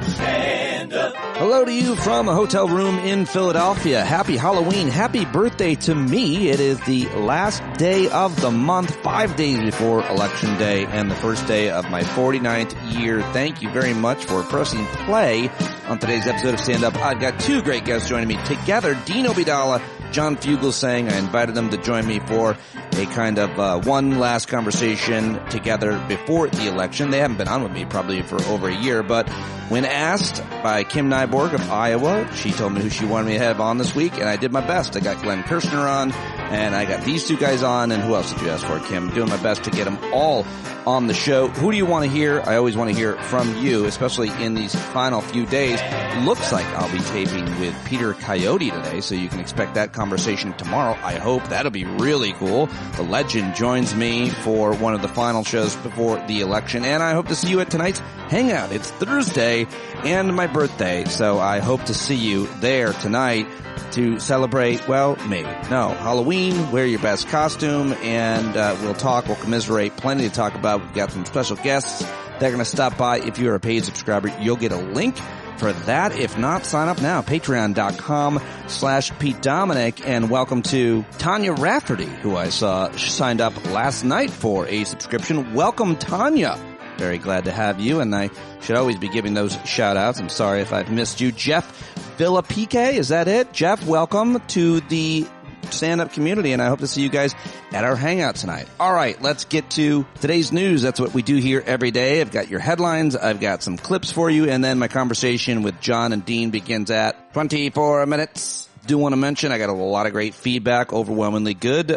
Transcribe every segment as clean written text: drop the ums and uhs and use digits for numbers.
Stand up. Hello to you from a hotel room in Philadelphia. Happy Halloween. Happy birthday to me. It is the last day of the month, 5 days before Election Day, and the first day of my 49th year. Thank you very much for pressing play on today's episode of Stand Up. I've got two great guests joining me together, Dean Obeidallah, John Fugelsang. I invited them to join me for a kind of one last conversation together before the election. They haven't been on with me probably for over a year, but when asked by Kim Nyborg of Iowa, she told me who she wanted me to have on this week, and I did my best. I got Glenn Kirshner on, and I got these two guys on, and who else did you ask for, Kim? Doing my best to get them all on the show. Who do you want to hear? I always want to hear from you, especially in these final few days. Looks like I'll be taping with Peter Coyote today, so you can expect that conversation tomorrow. I hope that'll be really cool. The legend joins me for one of the final shows before the election, and I hope to see you at tonight's Hangout. It's Thursday and my birthday, so I hope to see you there tonight to celebrate, well, maybe. No, Halloween, wear your best costume, and we'll talk, we'll commiserate, plenty to talk about. We've got some special guests that are going to stop by. If you're a paid subscriber, you'll get a link for that. If not, sign up now, patreon.com/Pete Dominic, and welcome to Tanya Rafferty, who I saw signed up last night for a subscription. Welcome, Tanya. Very glad to have you, and I should always be giving those shout-outs. I'm sorry if I've missed you. Jeff Villapique, is that it? Jeff, welcome to the stand-up community, and I hope to see you guys at our hangout tonight. All right, let's get to today's news. That's what we do here every day. I've got your headlines, I've got some clips for you, and then my conversation with John and Dean begins at 24 minutes. Do want to mention I got a lot of great feedback, overwhelmingly good.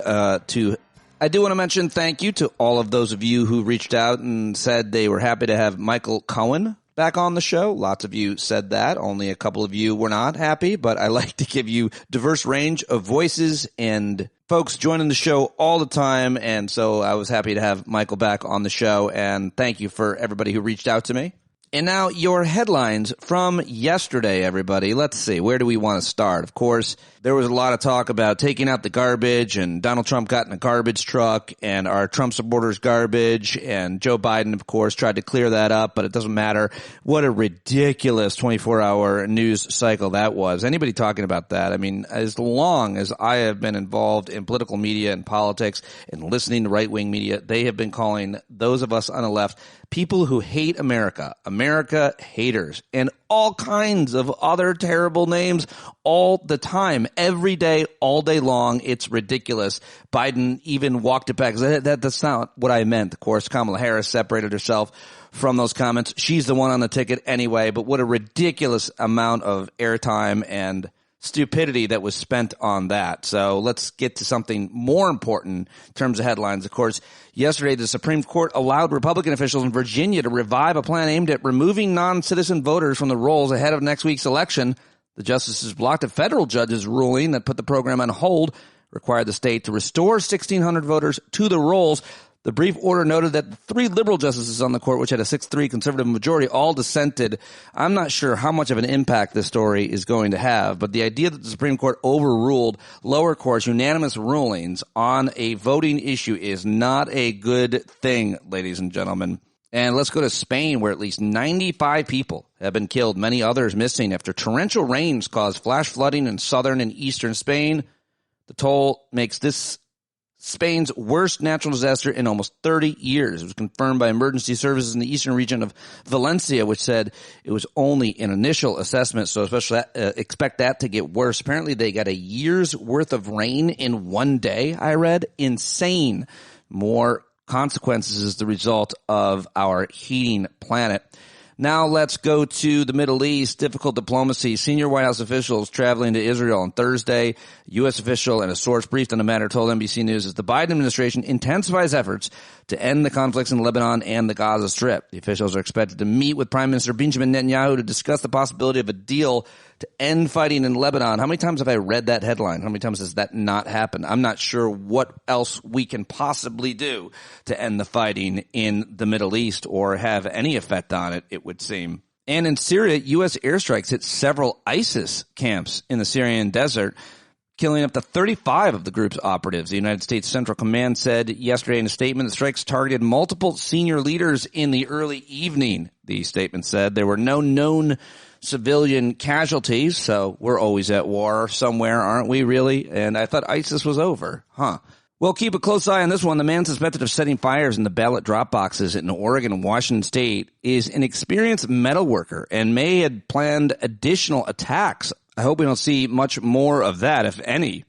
I do want to mention thank you to all of those of you who reached out and said they were happy to have Michael Cohen back on the show. Lots of you said that. Only a couple of you were not happy, but I like to give you diverse range of voices and folks joining the show all the time. And so I was happy to have Michael back on the show, and thank you for everybody who reached out to me. And now your headlines from yesterday, everybody. Let's see. Where do we want to start? Of course, there was a lot of talk about taking out the garbage, and Donald Trump got in a garbage truck, and our Trump supporters garbage, and Joe Biden, of course, tried to clear that up, but it doesn't matter. What a ridiculous 24-hour news cycle that was. Anybody talking about that? I mean, as long as I have been involved in political media and politics and listening to right-wing media, they have been calling those of us on the left people who hate America, America haters, and all kinds of other terrible names all the time, every day, all day long. It's ridiculous. Biden even walked it back. That's not what I meant. Of course, Kamala Harris separated herself from those comments. She's the one on the ticket anyway, but what a ridiculous amount of airtime and stupidity that was spent on that. So let's get to something more important in terms of headlines. Of course, yesterday the Supreme Court allowed Republican officials in Virginia to revive a plan aimed at removing non-citizen voters from the rolls ahead of next week's election. The justices blocked a federal judge's ruling that put the program on hold, required the state to restore 1,600 voters to the rolls. The brief order noted that the three liberal justices on the court, which had a 6-3 conservative majority, all dissented. I'm not sure how much of an impact this story is going to have, but the idea that the Supreme Court overruled lower courts' unanimous rulings on a voting issue is not a good thing, ladies and gentlemen. And let's go to Spain, where at least 95 people have been killed, many others missing after torrential rains caused flash flooding in southern and eastern Spain. The toll makes this Spain's worst natural disaster in almost 30 years. It was confirmed by emergency services in the eastern region of Valencia, which said it was only an initial assessment, so especially expect that to get worse. Apparently, they got a year's worth of rain in one day, I read. Insane. More consequences as the result of our heating planet. Now let's go to the Middle East. Difficult diplomacy. Senior White House officials traveling to Israel on Thursday. U.S. official and a source briefed on the matter told NBC News as the Biden administration intensifies efforts to end the conflicts in Lebanon and the Gaza Strip. The officials are expected to meet with Prime Minister Benjamin Netanyahu to discuss the possibility of a deal to end fighting in Lebanon. How many times have I read that headline? How many times has that not happened? I'm not sure what else we can possibly do to end the fighting in the Middle East or have any effect on it, it would seem. And in Syria, U.S. airstrikes hit several ISIS camps in the Syrian desert, killing up to 35 of the group's operatives. The United States Central Command said yesterday in a statement the strikes targeted multiple senior leaders in the early evening. The statement said there were no known civilian casualties, so we're always at war somewhere, aren't we, really? And I thought ISIS was over. Huh. Well, keep a close eye on this one. The man suspected of setting fires in the ballot drop boxes in Oregon and Washington State is an experienced metal worker and may have planned additional attacks. I hope we don't see much more of that, if any.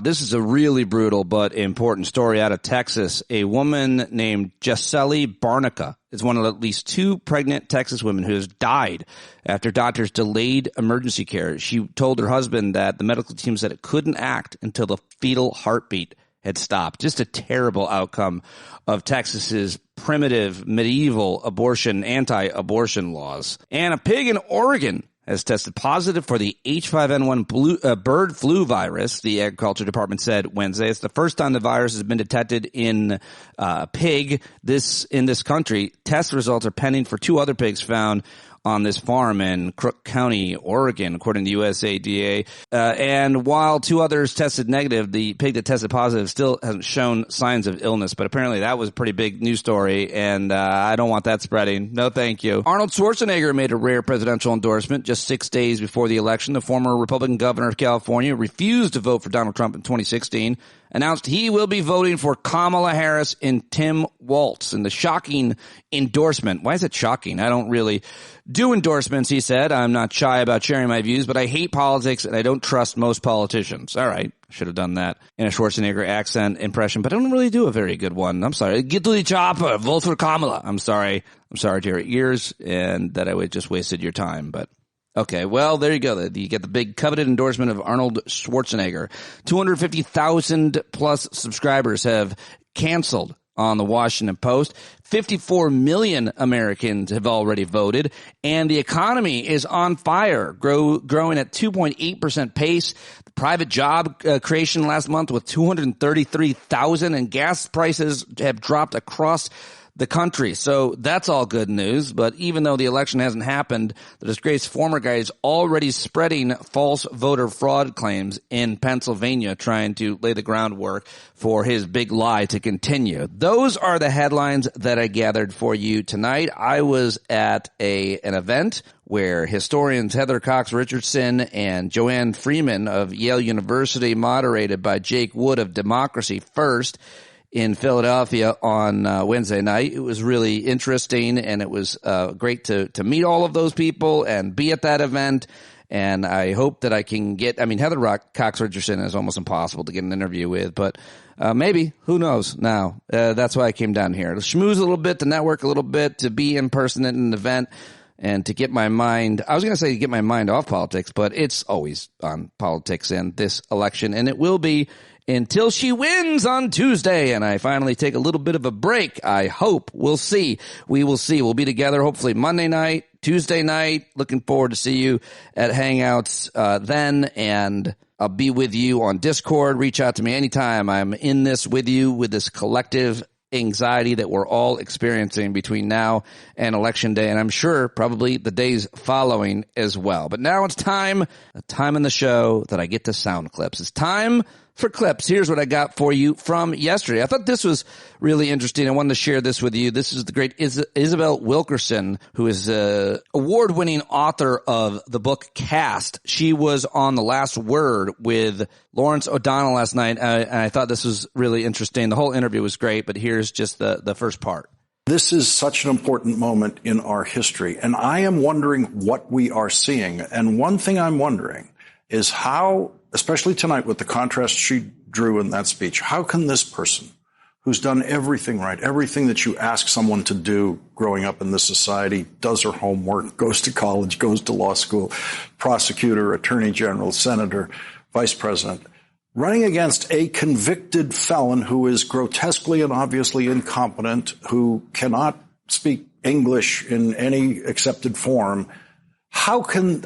This is a really brutal but important story out of Texas. A woman named Gisele Barnica is one of at least 2 pregnant Texas women who has died after doctors delayed emergency care. She told her husband that the medical team said it couldn't act until the fetal heartbeat had stopped. Just a terrible outcome of Texas's primitive, medieval abortion, anti-abortion laws. And a pig in Oregon has tested positive for the H5N1 bird flu virus, the Agriculture Department said Wednesday. It's the first time the virus has been detected in a pig in this country. Test results are pending for 2 other pigs found on this farm in Crook County, Oregon, according to USADA. And while 2 others tested negative, the pig that tested positive still hasn't shown signs of illness. But apparently that was a pretty big news story, and I don't want that spreading. No, thank you. Arnold Schwarzenegger made a rare presidential endorsement just 6 days before the election. The former Republican governor of California refused to vote for Donald Trump in 2016. Announced he will be voting for Kamala Harris and Tim Walz in the shocking endorsement. Why is it shocking? I don't really do endorsements, he said. I'm not shy about sharing my views, but I hate politics and I don't trust most politicians. All right. I should have done that in a Schwarzenegger accent impression, but I don't really do a very good one. I'm sorry. Get to the chopper. Vote for Kamala. I'm sorry. I'm sorry to your ears and that I would just wasted your time, but okay, well, there you go. You get the big coveted endorsement of Arnold Schwarzenegger. 250,000 plus subscribers have canceled on the Washington Post. 54 million Americans have already voted, and the economy is on fire, growing at 2.8% pace. The private job creation last month with 233,000, and gas prices have dropped across the country. So that's all good news. But even though the election hasn't happened, the disgraced former guy is already spreading false voter fraud claims in Pennsylvania, trying to lay the groundwork for his big lie to continue. Those are the headlines that I gathered for you tonight. I was at an event where historians Heather Cox Richardson and Joanne Freeman of Yale University, moderated by Jake Wood of Democracy First, in Philadelphia on Wednesday night. It was really interesting, and it was great to meet all of those people and be at that event. And I hope that I can Heather Cox Richardson is almost impossible to get an interview with, but maybe, who knows now. That's why I came down here to schmooze a little bit, to network a little bit, to be in person at an event, and to get my mind, I was going to say to get my mind off politics, but it's always on politics in this election, and it will be until she wins on Tuesday, and I finally take a little bit of a break. I hope. We'll see. We will see. We'll be together hopefully Monday night, Tuesday night. Looking forward to see you at Hangouts then, and I'll be with you on Discord. Reach out to me anytime. I'm in this with you, with this collective anxiety that we're all experiencing between now and Election Day, and I'm sure probably the days following as well. But now it's a time in the show that I get to sound clips. It's time for clips. Here's what I got for you from yesterday. I thought this was really interesting. I wanted to share this with you. This is the great Isabel Wilkerson, who is an award-winning author of the book Caste. She was on The Last Word with Lawrence O'Donnell last night, and I thought this was really interesting. The whole interview was great, but here's just the first part. This is such an important moment in our history, and I am wondering what we are seeing. And one thing I'm wondering is how, especially tonight with the contrast she drew in that speech, how can this person who's done everything right, everything that you ask someone to do growing up in this society, does her homework, goes to college, goes to law school, prosecutor, attorney general, senator, vice president, running against a convicted felon who is grotesquely and obviously incompetent, who cannot speak English in any accepted form, how can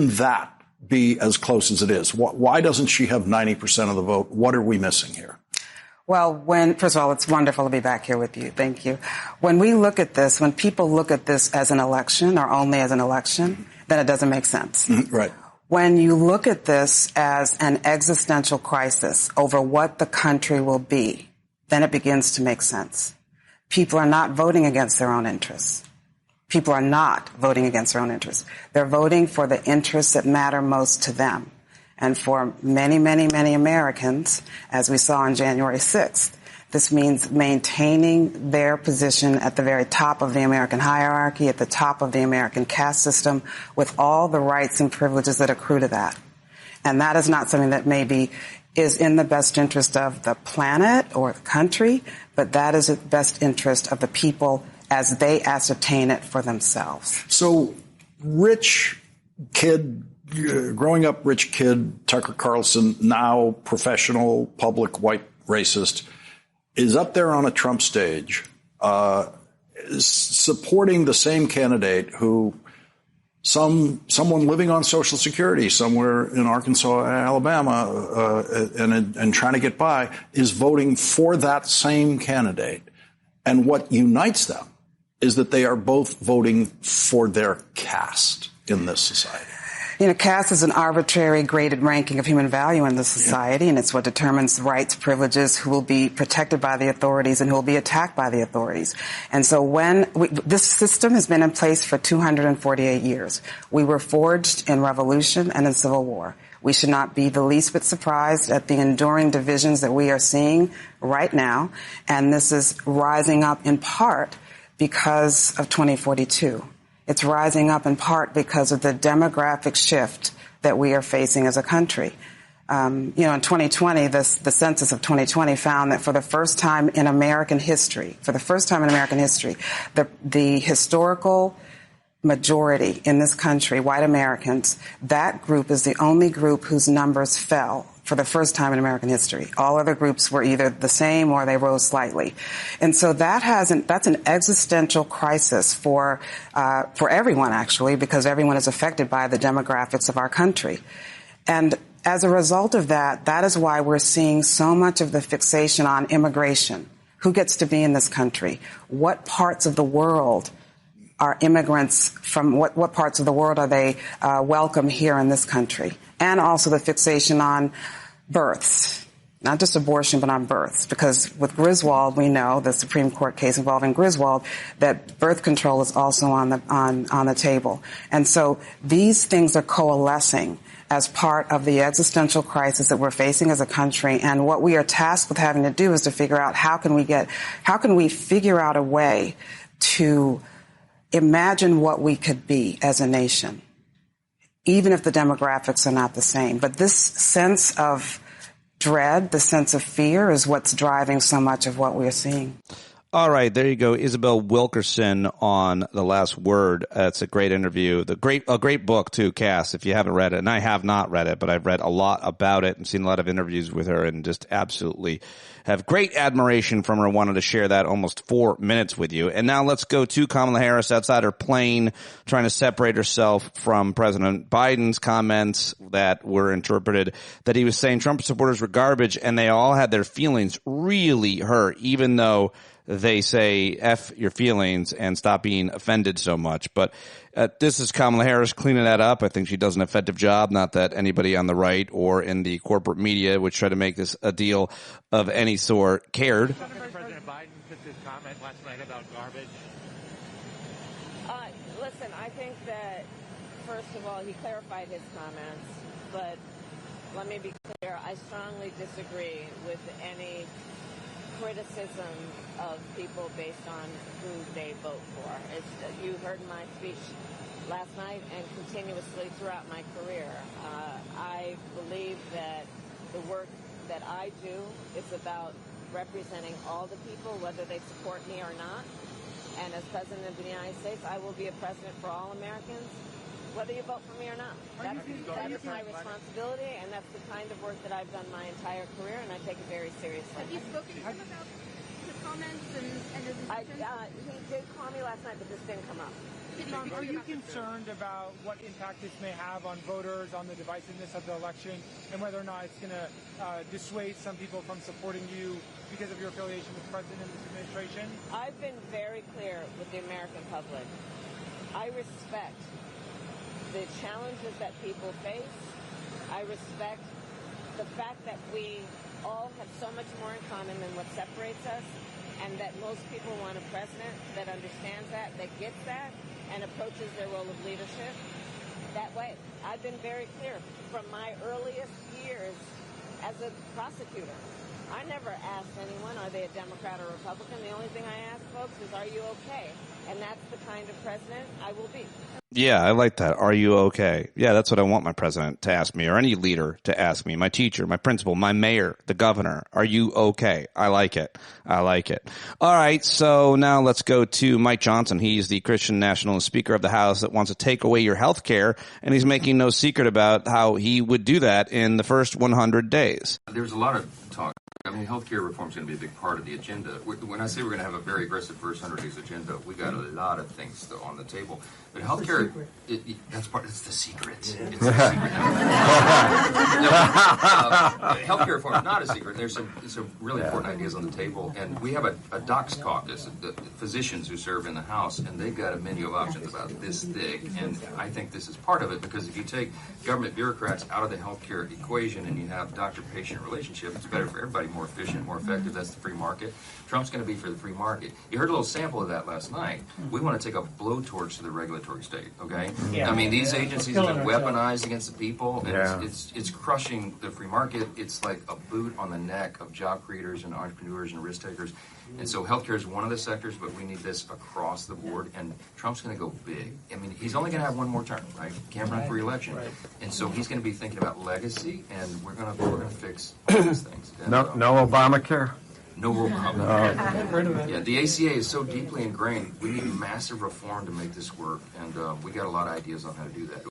that be as close as it is? Why doesn't she have 90% of the vote? What are we missing here? Well, first of all, it's wonderful to be back here with you. Thank you. When people look at this as an election or only as an election, then it doesn't make sense. Right. When you look at this as an existential crisis over what the country will be, then it begins to make sense. People are not voting against their own interests. People are not voting against their own interests. They're voting for the interests that matter most to them. And for many, many, many Americans, as we saw on January 6th, this means maintaining their position at the very top of the American hierarchy, at the top of the American caste system, with all the rights and privileges that accrue to that. And that is not something that maybe is in the best interest of the planet or the country, but that is the best interest of the people as they ascertain it for themselves. So, rich kid, growing up rich kid, Tucker Carlson, now professional, public, white racist, is up there on a Trump stage, supporting the same candidate who someone living on Social Security somewhere in Arkansas, Alabama, and trying to get by is voting for that same candidate. And what unites them is that they are both voting for their caste in this society. You know, caste is an arbitrary graded ranking of human value in this society, and it's what determines rights, privileges, who will be protected by the authorities and who will be attacked by the authorities. And so this system has been in place for 248 years. We were forged in revolution and in civil war. We should not be the least bit surprised at the enduring divisions that we are seeing right now, and this is rising up in part because of 2042. It's rising up in part because of the demographic shift that we are facing as a country. In 2020, the census of 2020 found that for the first time in American history, the historical majority in this country, white Americans, that group is the only group whose numbers fell for the first time in American history. All other groups were either the same or they rose slightly. And so that's an existential crisis for everyone, actually, because everyone is affected by the demographics of our country. And as a result of that, that is why we're seeing so much of the fixation on immigration. Who gets to be in this country? What parts of the world are immigrants from? What parts of the world are they welcome here in this country? And also the fixation on births, not just abortion, but on births. Because with Griswold, we know, the Supreme Court case involving Griswold, that birth control is also on the table. And so these things are coalescing as part of the existential crisis that we're facing as a country. And what we are tasked with having to do is to figure out how can we figure out a way to imagine what we could be as a nation, even if the demographics are not the same. But this sense of dread, the sense of fear, is what's driving so much of what we're seeing. All right, there you go. Isabel Wilkerson on The Last Word. It's a great interview. A great book too, Cass, if you haven't read it. And I have not read it, but I've read a lot about it and seen a lot of interviews with her and just absolutely have great admiration from her. Wanted to share that almost 4 minutes with you. And now let's go to Kamala Harris outside her plane, trying to separate herself from President Biden's comments that were interpreted that he was saying Trump supporters were garbage, and they all had their feelings really hurt, even though they say F your feelings and stop being offended so much. But this is Kamala Harris cleaning that up. I think she does an effective job. Not that anybody on the right or in the corporate media, which try to make this a deal of any sort, cared. President Biden put this comment last night about garbage. Listen, I think that, first of all, he clarified his comments. But let me be clear, I strongly disagree with any criticism of people based on who they vote for. You heard my speech last night and continuously throughout my career. I believe that the work that I do is about representing all the people, whether they support me or not. And as President of the United States, I will be a president for all Americans, whether you vote for me or not. That is my responsibility, and that's the kind of work that I've done my entire career, and I take it very seriously. Have you spoken to him about his comments and his intentions? He did call me last night, but this didn't come up. Are you concerned about what impact this may have on voters, on the divisiveness of the election, and whether or not it's going to dissuade some people from supporting you because of your affiliation with the president and this administration? I've been very clear with the American public. I respect the challenges that people face. I respect the fact that we all have so much more in common than what separates us, and that most people want a president that understands that gets that. and approaches their role of leadership that way. I've been very clear from my earliest years as a prosecutor. I never asked anyone, are they a Democrat or Republican? The only thing I ask folks is, are you okay? And that's the kind of president I will be. Yeah, I like that. Are you okay? Yeah, that's what I want my president to ask me, or any leader to ask me, my teacher, my principal, my mayor, the governor. Are you okay? I like it. I like it. All right, so now let's go to Mike Johnson. He's the Christian National Speaker of the House that wants to take away your health care, and he's making no secret about how he would do that in the first 100 days. There's a lot of talk. I mean, healthcare reform is going to be a big part of the agenda. When I say we're going to have a very aggressive first 100 days agenda, we got a lot of things still on the table. But healthcare, that's part. It's the secret. It's the secret. Healthcare reform is not a secret. There's some really important ideas on the table, and we have a docs caucus, the physicians who serve in the House, and they've got a menu of options about this thick. And I think this is part of it, because if you take government bureaucrats out of the healthcare equation and you have doctor-patient relationship, it's better for everybody. More efficient, more effective. That's the free market. Trump's going to be for the free market. You heard a little sample of that last night. We want to take a blowtorch to the regulatory state, okay? Yeah. I mean, these agencies have been weaponized against the people, and it's crushing the free market. It's like a boot on the neck of job creators and entrepreneurs and risk takers. And so healthcare is one of the sectors, but we need this across the board, and Trump's going to go big. I mean, he's only going to have one more term, right? Can't run for re-election. Right. And so he's going to be thinking about legacy, and we're going to fix all these things. And, no Obamacare? No Obamacare. Yeah, the ACA is so deeply ingrained. We need massive reform to make this work, and we got a lot of ideas on how to do that.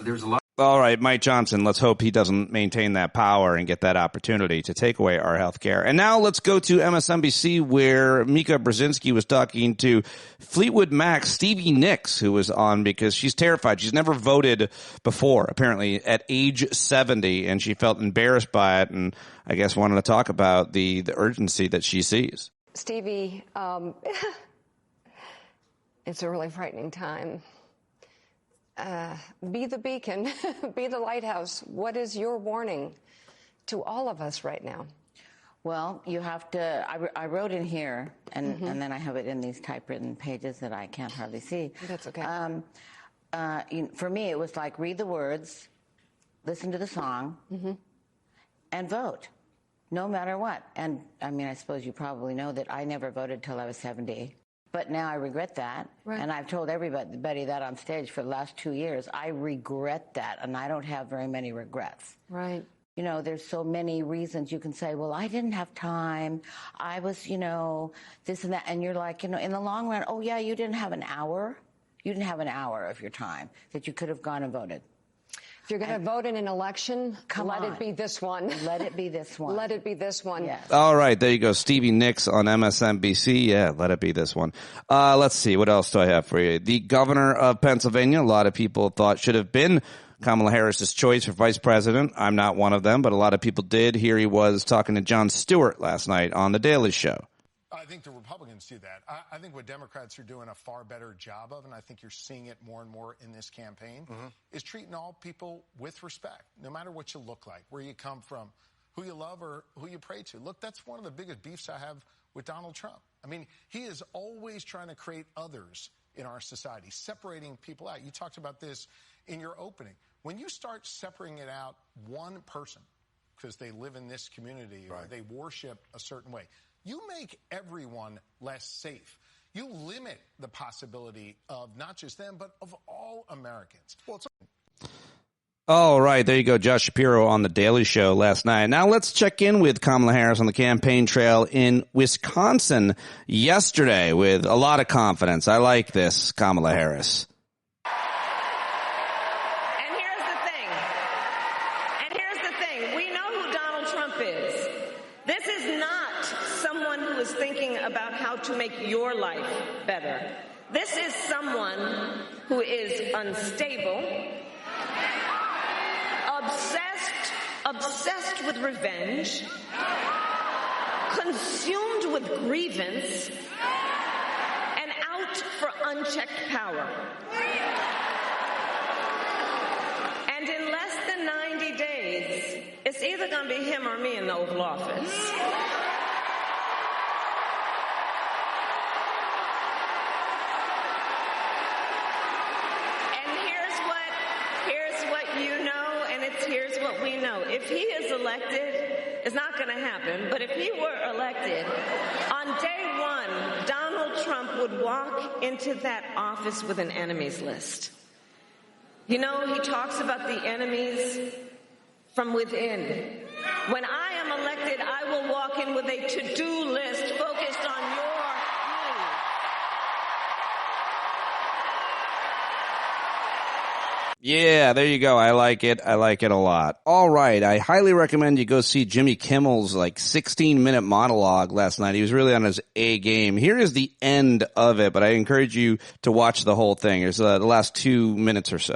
There's a lot. All right, Mike Johnson, let's hope he doesn't maintain that power and get that opportunity to take away our health care. And now let's go to MSNBC, where Mika Brzezinski was talking to Fleetwood Mac's Stevie Nicks, who was on because she's terrified. She's never voted before, apparently, at age 70, and she felt embarrassed by it, and I guess wanted to talk about the urgency that she sees. Stevie, it's a really frightening time. Be the beacon, be the lighthouse. What is your warning to all of us right now? Well, you have to, I wrote in here, and then I have it in these typewritten pages that I can't hardly see. That's okay. For me, it was like, read the words, listen to the song, and vote, no matter what. And, I mean, I suppose you probably know that I never voted till I was 70. But now I regret that, right. And I've told everybody that on stage for the last 2 years. I regret that, and I don't have very many regrets. Right. You know, there's so many reasons you can say, well, I didn't have time. I was, this and that. And you're like, in the long run, oh, yeah, you didn't have an hour. You didn't have an hour of your time that you could have gone and voted. If you're going to vote in an election, let it be this one. Let it be this one. Let it be this one. Yes. All right, there you go. Stevie Nicks on MSNBC. Yeah, let it be this one. Let's see. What else do I have for you? The governor of Pennsylvania, a lot of people thought should have been Kamala Harris's choice for vice president. I'm not one of them, but a lot of people did. Here he was talking to Jon Stewart last night on The Daily Show. I think the Republicans do that. I think what Democrats are doing a far better job of, and I think you're seeing it more and more in this campaign, is treating all people with respect, no matter what you look like, where you come from, who you love or who you pray to. Look, that's one of the biggest beefs I have with Donald Trump. I mean, he is always trying to create others in our society, separating people out. You talked about this in your opening. When you start separating it out one person because they live in this community or they worship a certain way, you make everyone less safe. You limit the possibility of not just them, but of all Americans. Well, all right, there you go. Josh Shapiro on The Daily Show last night. Now let's check in with Kamala Harris on the campaign trail in Wisconsin yesterday with a lot of confidence. I like this, Kamala Harris. We know who Donald Trump is. This is not someone who is thinking about how to make your life better. This is someone who is unstable, obsessed with revenge, consumed with grievance, and out for unchecked power. And in less than 90 days, it's either going to be him or me in the Oval Office. here's what we know. If he is elected, it's not going to happen, but if he were elected, on day one, Donald Trump would walk into that office with an enemies list. You know, he talks about the enemies from within. When I am elected, I will walk in with a to-do list focused on your needs. Yeah, there you go. I like it. I like it a lot. All right. I highly recommend you go see Jimmy Kimmel's 16-minute monologue last night. He was really on his A game. Here is the end of it, but I encourage you to watch the whole thing. It's the last 2 minutes or so.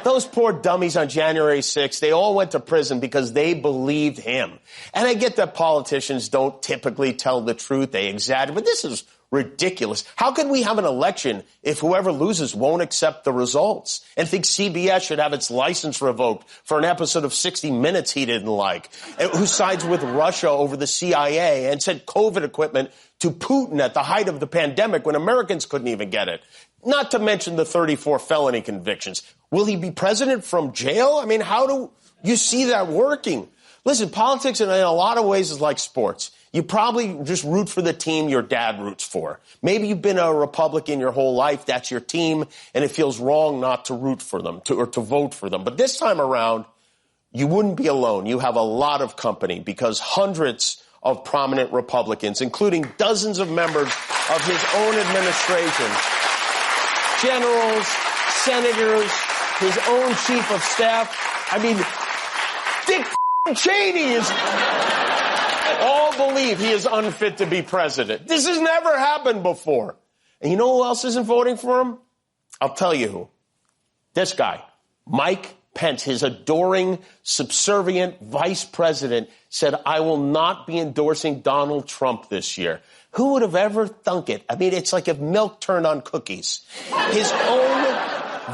Those poor dummies on January 6th, they all went to prison because they believed him. And I get that politicians don't typically tell the truth. They exaggerate. But this is ridiculous. How could we have an election if whoever loses won't accept the results and think CBS should have its license revoked for an episode of 60 Minutes he didn't like, who sides with Russia over the CIA and sent COVID equipment to Putin at the height of the pandemic when Americans couldn't even get it? Not to mention the 34 felony convictions. Will he be president from jail? I mean, how do you see that working? Listen, politics in a lot of ways is like sports. You probably just root for the team your dad roots for. Maybe you've been a Republican your whole life. That's your team, and it feels wrong not to root for them or to vote for them. But this time around, you wouldn't be alone. You have a lot of company because hundreds of prominent Republicans, including dozens of members of his own administration, generals, senators, his own chief of staff. I mean, Dick Cheney is all believe he is unfit to be president. This has never happened before. And you know who else isn't voting for him? I'll tell you who. This guy, Mike Pence, his adoring, subservient vice president, said, I will not be endorsing Donald Trump this year. Who would have ever thunk it? I mean, it's like if milk turned on cookies. His own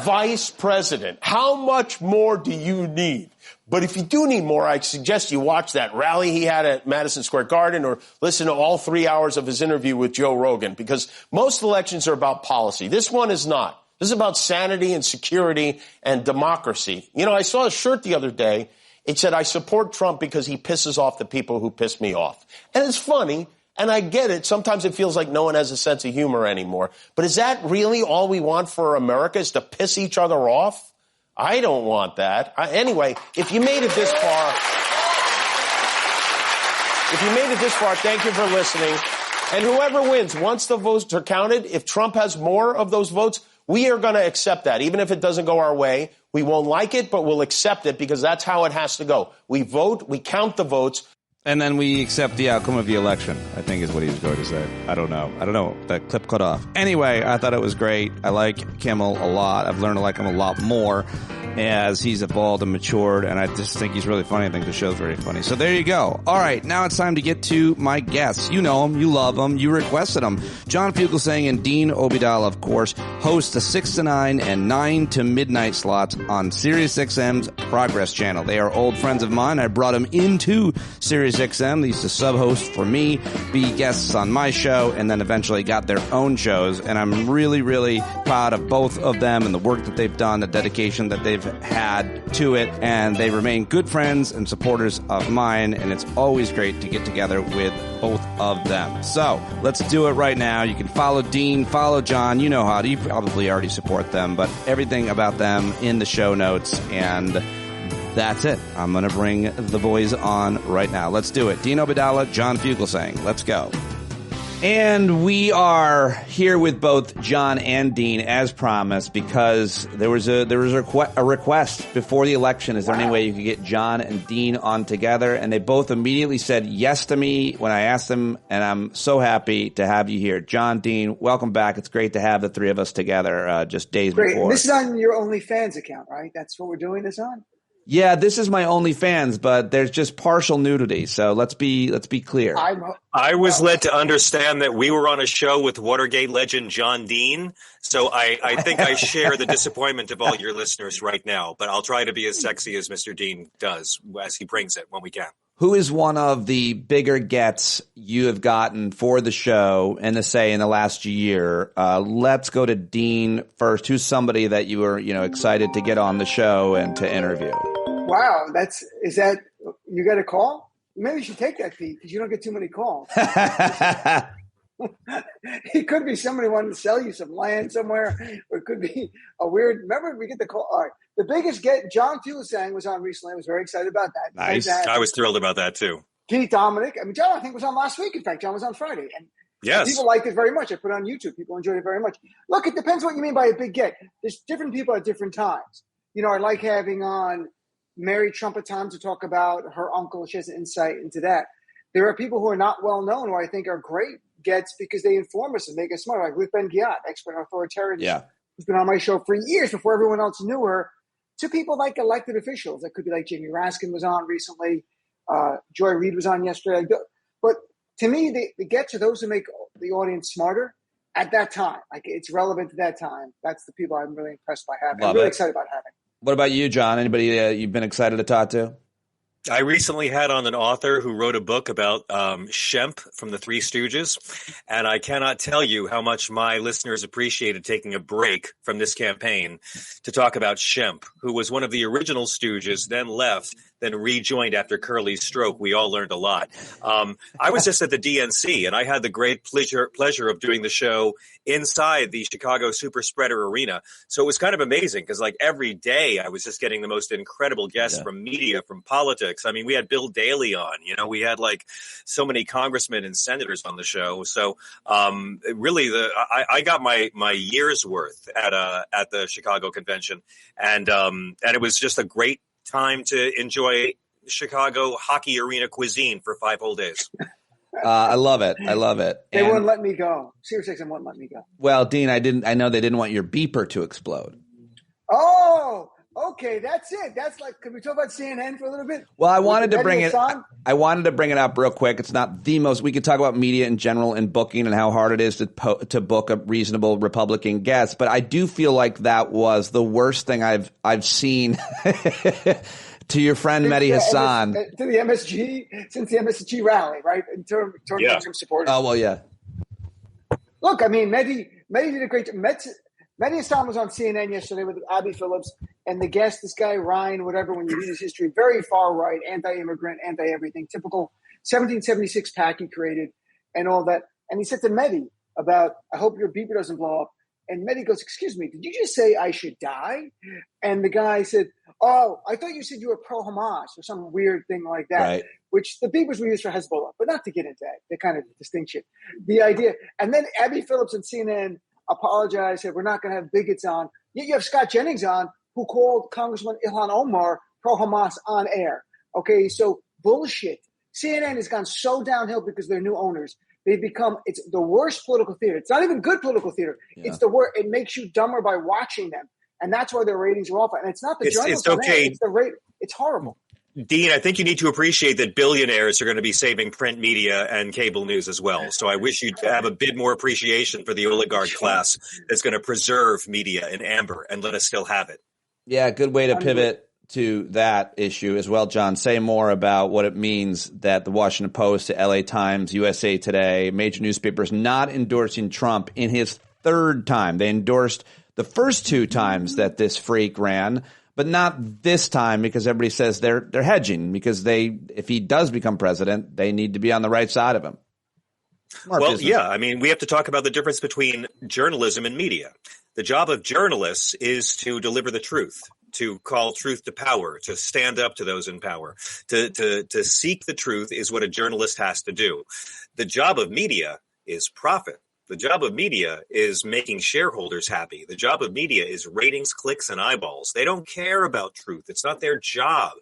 vice president. How much more do you need? But if you do need more, I suggest you watch that rally he had at Madison Square Garden or listen to all 3 hours of his interview with Joe Rogan, because most elections are about policy. This one is not. This is about sanity and security and democracy. You know, I saw a shirt the other day. It said, I support Trump because he pisses off the people who piss me off. And it's funny, and I get it. Sometimes it feels like no one has a sense of humor anymore. But is that really all we want for America, is to piss each other off? I don't want that. Anyway, if you made it this far, thank you for listening. And whoever wins, once the votes are counted, if Trump has more of those votes, we are going to accept that. Even if it doesn't go our way, we won't like it, but we'll accept it because that's how it has to go. We vote, we count the votes. And then we accept the outcome of the election, I think is what he was going to say. I don't know. That clip cut off. Anyway, I thought it was great. I like Kimmel a lot. I've learned to like him a lot more as he's evolved and matured, and I just think he's really funny. I think the show's very funny. So there you go. All right, now it's time to get to my guests. You know them, you love them, you requested them. John Fugelsang and Dean Obeidallah, of course, host the 6 to 9 and 9 to midnight slots on SiriusXM's Progress channel. They are old friends of mine. I brought them into SiriusXM. They used to sub-host for me, be guests on my show, and then eventually got their own shows. And I'm really, really proud of both of them and the work that they've done, the dedication that they've had to it, and they remain good friends and supporters of mine, and it's always great to get together with both of them. So let's do it right now. You can follow Dean, follow John. You know how to. You probably already support them, but everything about them in the show notes, and that's it. I'm going to bring the boys on right now. Let's do it. Dean Obeidallah, John Fugelsang. Let's go. And we are here with both John and Dean, as promised, because there was a request before the election. Is there any way you could get John and Dean on together? And they both immediately said yes to me when I asked them, and I'm so happy to have you here. John, Dean, welcome back. It's great to have the three of us together just days before. This is on your OnlyFans account, right? That's what we're doing this on? Yeah, this is my OnlyFans, but there's just partial nudity. So let's be clear. I was led to understand that we were on a show with Watergate legend John Dean. So I think I share the disappointment of all your listeners right now. But I'll try to be as sexy as Mr. Dean does as he brings it when we can. Who is one of the bigger gets you have gotten for the show and to say in the last year? Let's go to Dean first. Who's somebody that you were, excited to get on the show and to interview? Wow, is that you got a call? Maybe you should take that, Pete, because you don't get too many calls. It could be somebody wanting to sell you some land somewhere, or it could be a weird. Remember, we get the call. All right, the biggest get. John Fugelsang was on recently. I was very excited about that. Nice. I was thrilled about that too. Pete Dominic. I mean, John, I think was on last week. In fact, John was on Friday, and yes, people liked it very much. I put it on YouTube. People enjoyed it very much. Look, it depends what you mean by a big get. There's different people at different times. You know, I like having on Mary Trump at times to talk about her uncle. She has an insight into that. There are people who are not well known who I think are great gets because they inform us and make us smarter, like Ruth Ben-Ghiat, expert on authoritarianism, who's been on my show for years before everyone else knew her, to people like elected officials. That could be like Jamie Raskin was on recently. Joy Reid was on yesterday. But to me, the gets are those who make the audience smarter at that time. Like it's relevant to that time. That's the people I'm really impressed by having. I'm really excited about having. What about you, John? Anybody you've been excited to talk to? I recently had on an author who wrote a book about Shemp from the Three Stooges, and I cannot tell you how much my listeners appreciated taking a break from this campaign to talk about Shemp, who was one of the original Stooges, then left, then rejoined after Curly's stroke. We all learned a lot. I was just at the DNC, and I had the great pleasure of doing the show inside the Chicago Super Spreader Arena. So it was kind of amazing because like every day I was just getting the most incredible guests from media, from politics. I mean, we had Bill Daley on, we had like so many congressmen and senators on the show. So really I got my year's worth at the Chicago convention, and it was just a great time to enjoy Chicago hockey arena cuisine for 5 whole days. I love it. They wouldn't let me go. SiriusXM wouldn't let me go. Well, Dean, I know they didn't want your beeper to explode. Oh, okay. That's it. That's like, can we talk about CNN for a little bit? Well, I wanted to bring it up real quick. It's not the most, we could talk about media in general and booking and how hard it is to book a reasonable Republican guest. But I do feel like that was the worst thing I've seen to your friend Mehdi Hassan. To the MSG, since the MSG rally, right? In terms of some supporters. Oh, well, yeah. Look, I mean, Mehdi did a great job. Mehdi Hassan was on CNN yesterday with Abby Phillips and the guest, this guy, Ryan, whatever, when you read his history, very far right, anti-immigrant, anti-everything, typical 1776 pack he created and all that. And he said to Mehdi about, I hope your beeper doesn't blow up. And Mehdi goes, excuse me, did you just say I should die? And the guy said, oh, I thought you said you were pro-Hamas or some weird thing like that, right. Which the beepers were used for Hezbollah, but not to get into that, the kind of distinction. The idea. And then Abby Phillips and CNN apologized, said we're not going to have bigots on. Yet you have Scott Jennings on, who called Congressman Ilhan Omar pro-Hamas on air. Okay, so bullshit. CNN has gone so downhill because they're new owners. They've become, it's the worst political theater. It's not even good political theater. Yeah. It's the worst. It makes you dumber by watching them. And that's why their ratings are off. And it's not the journalists. It's okay. It's the rate. It's horrible. Dean, I think you need to appreciate that billionaires are going to be saving print media and cable news as well. So I wish you'd have a bit more appreciation for the oligarch class that's going to preserve media in amber and let us still have it. Yeah, good way to pivot to that issue as well, John. Say more about what it means that the Washington Post, the LA Times, USA Today, major newspapers not endorsing Trump in his third time. They endorsed the first 2 times that this freak ran, but not this time because everybody says they're hedging because if he does become president, they need to be on the right side of him. Yeah. I mean, we have to talk about the difference between journalism and media. The job of journalists is to deliver the truth, to call truth to power, to stand up to those in power, to seek the truth is what a journalist has to do. The job of media is profit. The job of media is making shareholders happy. The job of media is ratings, clicks, and eyeballs. They don't care about truth. It's not their job.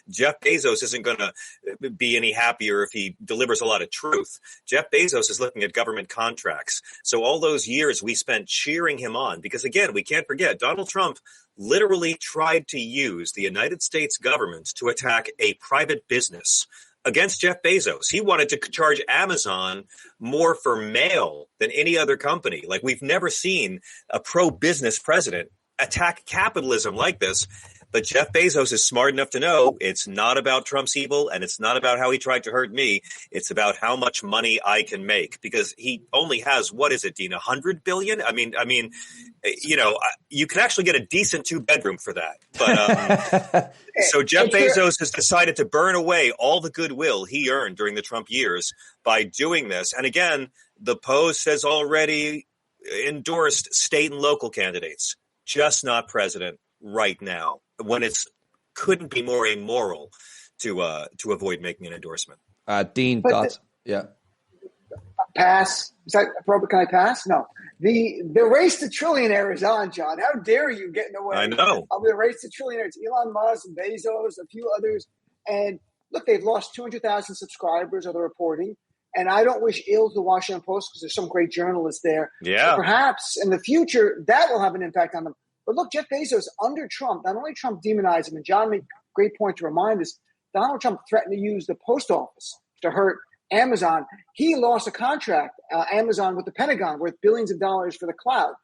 Jeff Bezos isn't going to be any happier if he delivers a lot of truth. Jeff Bezos is looking at government contracts. So all those years we spent cheering him on, because again, we can't forget, Donald Trump literally tried to use the United States government to attack a private business against Jeff Bezos. He wanted to charge Amazon more for mail than any other company. Like, we've never seen a pro-business president attack capitalism like this. But Jeff Bezos is smart enough to know it's not about Trump's evil and it's not about how he tried to hurt me. It's about how much money I can make, because he only has, what is it, Dean, 100 billion? I mean, you know, you can actually get a decent 2-bedroom for that. But so Jeff Bezos has decided to burn away all the goodwill he earned during the Trump years by doing this. And again, the Post has already endorsed state and local candidates, just not president right now, when it's couldn't be more immoral to avoid making an endorsement. Dean, thoughts? Yeah. Pass. Is that appropriate? Can I pass? No. The race to trillionaire is on, John. How dare you get in the way? I know. Of the race to trillionaire. It's Elon Musk and Bezos, a few others. And look, they've lost 200,000 subscribers, are the reporting. And I don't wish ill to the Washington Post because there's some great journalists there. Yeah. So perhaps in the future, that will have an impact on them. But look, Jeff Bezos, under Trump, not only Trump demonized him, and John made a great point to remind us, Donald Trump threatened to use the post office to hurt Amazon. He lost a contract, Amazon, with the Pentagon, worth billions of dollars for the cloud.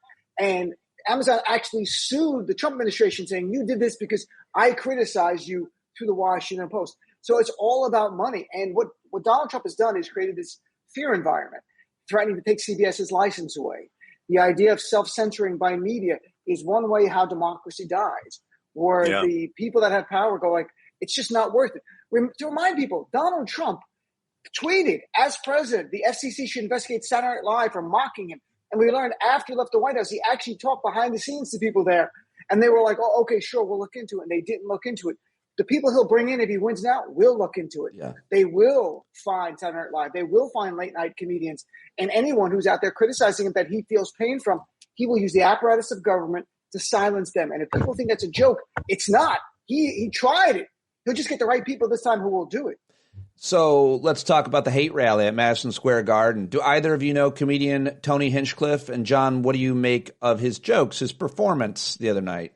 And Amazon actually sued the Trump administration, saying, you did this because I criticized you through the Washington Post. So it's all about money. And what Donald Trump has done is created this fear environment, threatening to take CBS's license away. The idea of self-censoring by media is one way how democracy dies, where the people that have power go like, it's just not worth it. To remind people, Donald Trump tweeted, as president, the FCC should investigate Saturday Night Live for mocking him. And we learned after he left the White House, he actually talked behind the scenes to people there. And they were like, oh, okay, sure, we'll look into it. And they didn't look into it. The people he'll bring in if he wins now will look into it. Yeah. They will find Saturday Night Live. They will find late-night comedians. And anyone who's out there criticizing him that he feels pain from, he will use the apparatus of government to silence them. And if people think that's a joke, it's not. He tried it. He'll just get the right people this time who will do it. So let's talk about the hate rally at Madison Square Garden. Do either of you know comedian Tony Hinchcliffe? And John, what do you make of his jokes, his performance the other night?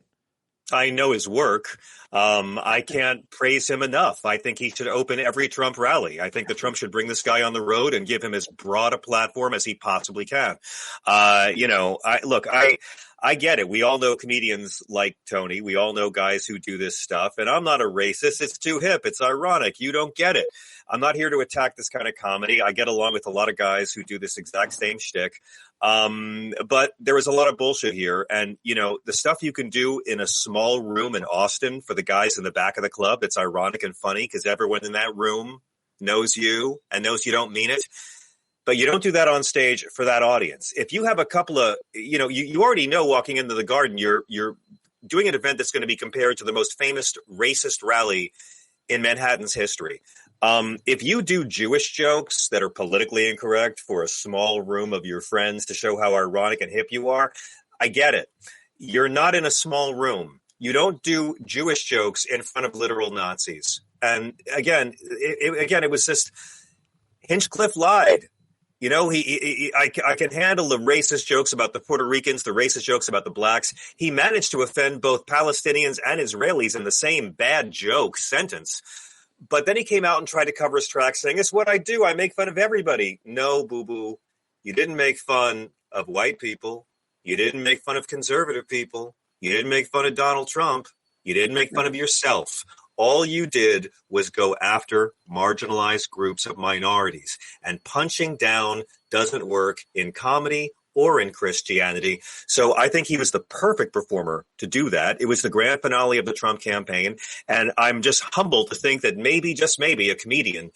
I know his work. I can't praise him enough. I think he should open every Trump rally. I think that Trump should bring this guy on the road and give him as broad a platform as he possibly can. I get it. We all know comedians like Tony. We all know guys who do this stuff. And I'm not a racist. It's too hip. It's ironic. You don't get it. I'm not here to attack this kind of comedy. I get along with a lot of guys who do this exact same shtick. But there was a lot of bullshit here. And, you know, the stuff you can do in a small room in Austin for the guys in the back of the club, that's ironic and funny because everyone in that room knows you and knows you don't mean it. But you don't do that on stage for that audience. If you have a couple of, you already know walking into the Garden, you're doing an event that's going to be compared to the most famous racist rally in Manhattan's history. If you do Jewish jokes that are politically incorrect for a small room of your friends to show how ironic and hip you are, I get it. You're not in a small room. You don't do Jewish jokes in front of literal Nazis. And again, it was just Hinchcliffe lied. You know, I can handle the racist jokes about the Puerto Ricans, the racist jokes about the blacks. He managed to offend both Palestinians and Israelis in the same bad joke sentence. But then he came out and tried to cover his tracks saying, it's what I do. I make fun of everybody. No, boo-boo. You didn't make fun of white people. You didn't make fun of conservative people. You didn't make fun of Donald Trump. You didn't make fun of yourself. All you did was go after marginalized groups of minorities, and punching down doesn't work in comedy or in Christianity. So I think he was the perfect performer to do that. It was the grand finale of the Trump campaign. And I'm just humbled to think that maybe, just maybe, a comedian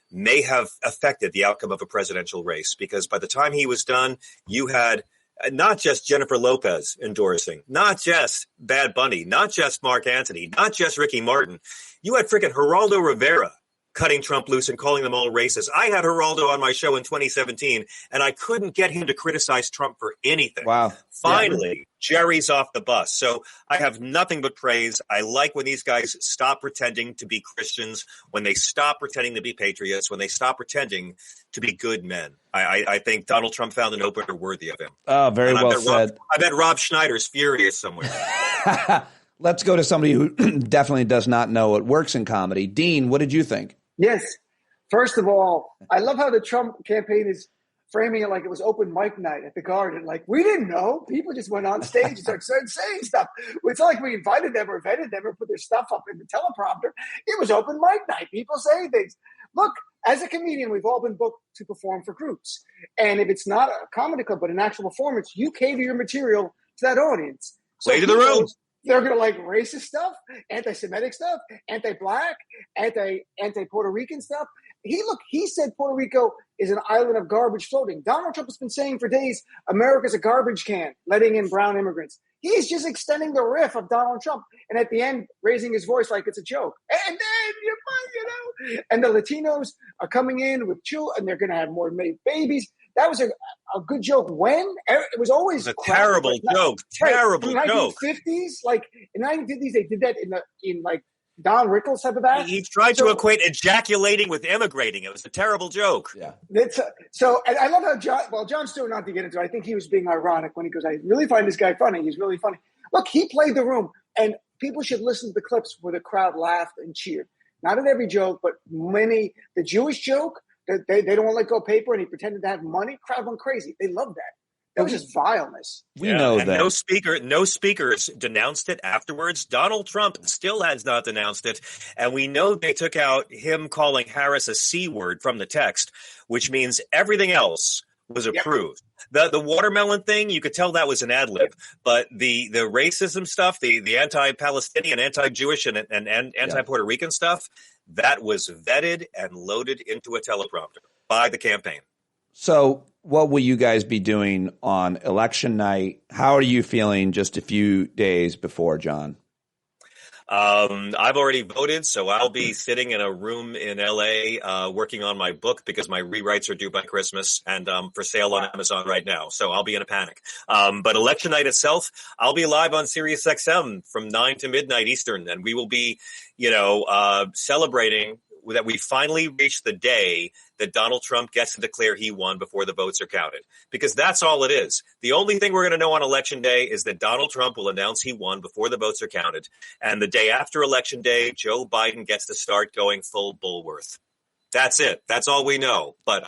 may have affected the outcome of a presidential race, because by the time he was done, you had not just Jennifer Lopez endorsing, not just Bad Bunny, not just Mark Antony, not just Ricky Martin. You had freaking Geraldo Rivera cutting Trump loose and calling them all racist. I had Geraldo on my show in 2017, and I couldn't get him to criticize Trump for anything. Wow. Finally, Jerry's off the bus. So I have nothing but praise. I like when these guys stop pretending to be Christians, when they stop pretending to be patriots, when they stop pretending to be good men. I think Donald Trump found an opener worthy of him. Oh, very well said. I bet Rob Schneider's furious somewhere. Let's go to somebody who definitely does not know what works in comedy. Dean, what did you think? Yes. First of all, I love how the Trump campaign is framing it like it was open mic night at the Garden. Like, we didn't know. People just went on stage and started saying stuff. It's not like we invited them or vetted them or put their stuff up in the teleprompter. It was open mic night. People saying things. Look, as a comedian, we've all been booked to perform for groups. And if it's not a comedy club, but an actual performance, you cater your material to that audience. So Way to the room. They're going to like racist stuff, anti-Semitic stuff, anti-Black, anti-Puerto Rican stuff. He said Puerto Rico is an island of garbage floating. Donald Trump has been saying for days, America's a garbage can, letting in brown immigrants. He's just extending the riff of Donald Trump. And at the end, raising his voice like it's a joke. And then, and the Latinos are coming in with children, and they're going to have more babies. That was a good joke. When? It was always a terrible joke. Terrible joke. In the 1950s, like in the 1950s, they did that in like Don Rickles type of act. He tried to equate ejaculating with immigrating. It was a terrible joke. Yeah. And I love how Jon Stewart, not to get into it, I think he was being ironic when he goes, I really find this guy funny. He's really funny. Look, he played the room, and people should listen to the clips where the crowd laughed and cheered. Not at every joke, but many. The Jewish joke, they don't want to let go of paper, and he pretended to have money. Crowd went crazy. They loved that. That was just vileness. We know that. No speakers denounced it afterwards. Donald Trump still has not denounced it. And we know they took out him calling Harris a C word from the text, which means everything else was approved. Yep. The watermelon thing, you could tell that was an ad lib. But the racism stuff, the anti-Palestinian, anti-Jewish, and anti-Puerto Rican stuff, that was vetted and loaded into a teleprompter by the campaign. So what will you guys be doing on election night? How are you feeling just a few days before, John? I've already voted, so I'll be sitting in a room in LA working on my book because my rewrites are due by Christmas and for sale on Amazon right now. So I'll be in a panic. But election night itself, I'll be live on SiriusXM from 9 to midnight Eastern, and we will be, celebrating that we finally reached the day that Donald Trump gets to declare he won before the votes are counted. Because that's all it is. The only thing we're going to know on Election Day is that Donald Trump will announce he won before the votes are counted. And the day after Election Day, Joe Biden gets to start going full Bullworth. That's it. That's all we know. But